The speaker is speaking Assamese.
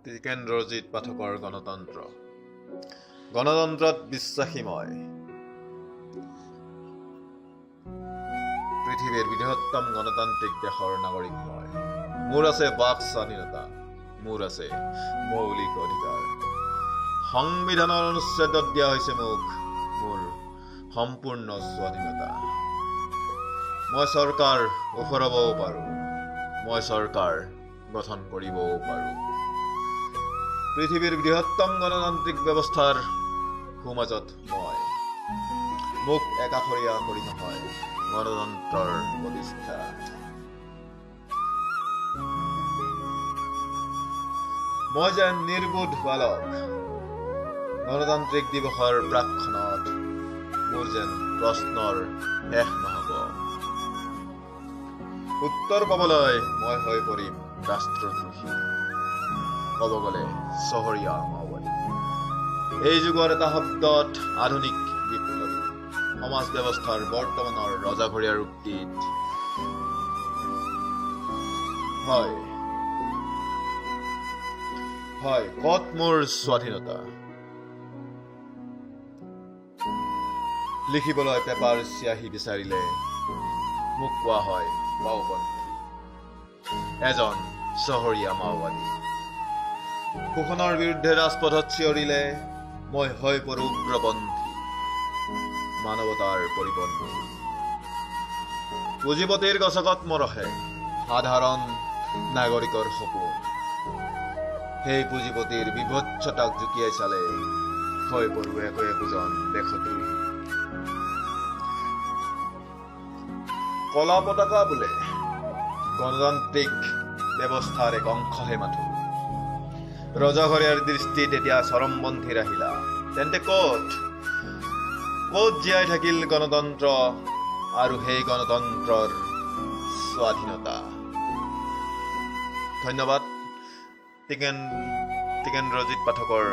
টিকেন্দ্ৰজিৎ পাঠকৰ গণতন্ত্ৰ। গণতন্ত্ৰত বিশ্বাসী মই। পৃথিৱীৰ বৃহত্তম গণতান্ত্ৰিক দেশৰ নাগৰিক মই। মোৰ আছে বাক স্বাধীনতা, মোৰ আছে মৌলিক অধিকাৰ। সংবিধানৰ অনুচ্ছেদত দিয়া হৈছে মোক মোৰ সম্পূৰ্ণ স্বাধীনতা। মই চৰকাৰ উফৰাবও পাৰোঁ, মই চৰকাৰ গঠন কৰিবও পাৰোঁ। পৃথিৱীৰ বৃহত্তম গণতান্ত্ৰিক ব্যৱস্থাৰ সোঁমাজত মই। মোক একাষৰীয়া কৰি নহয় গণতন্ত্ৰৰ প্ৰতিষ্ঠা। মই যেন নিৰ্বোধ বালক, গণতান্ত্ৰিক দিৱসৰ প্ৰাকক্ষণত মোৰ যেন প্ৰশ্নৰ শেষ নহ'ব। উত্তৰ পাবলৈ মই হৈ পৰিম ৰাষ্ট্ৰদ্ৰোহী, ক'ব গ'লে চহৰীয়া মাওবাদী। এই যুগৰ এটা শব্দত আধুনিক বিপ্লৱী, সমাজ ব্যৱস্থাৰ বৰ্তমানৰ ৰজাঘৰীয়া ৰূপটিত হয় ক'ত মোৰ স্বাধীনতা? লিখিবলৈ পেপাৰ চিয়াহী বিচাৰিলে মোক কোৱা হয় বাওঁপন্থী, এজন চহৰীয়া মাওবাদী। শোষণৰ বিৰুদ্ধে ৰাজপথত চিঞৰিলে মই হৈ পৰো উগ্ৰপন্থী, মানৱতাৰ পৰিপন্থী। পুঁজিপতিৰ গছকত মৰহে সাধাৰণ নাগৰিকৰ সপোন। সেই পুঁজিপতিৰ বিভৎসতাক জুকিয়াই চালে হৈ পৰো একোজন দেশদ্ৰোহী। কলা পতাকা বোলে গণতান্ত্ৰিক ব্যৱস্থাৰ এক অংশহে মাথো। ৰজাঘৰীয়াৰ দৃষ্টিত এতিয়া চৰমপন্থীৰ আহিলা, তেন্তে ক'ত জীয়াই থাকিল গণতন্ত্ৰ আৰু সেই গণতন্ত্ৰৰ স্বাধীনতা? ধন্যবাদ টিকেন্দ্ৰজিৎ পাঠকৰ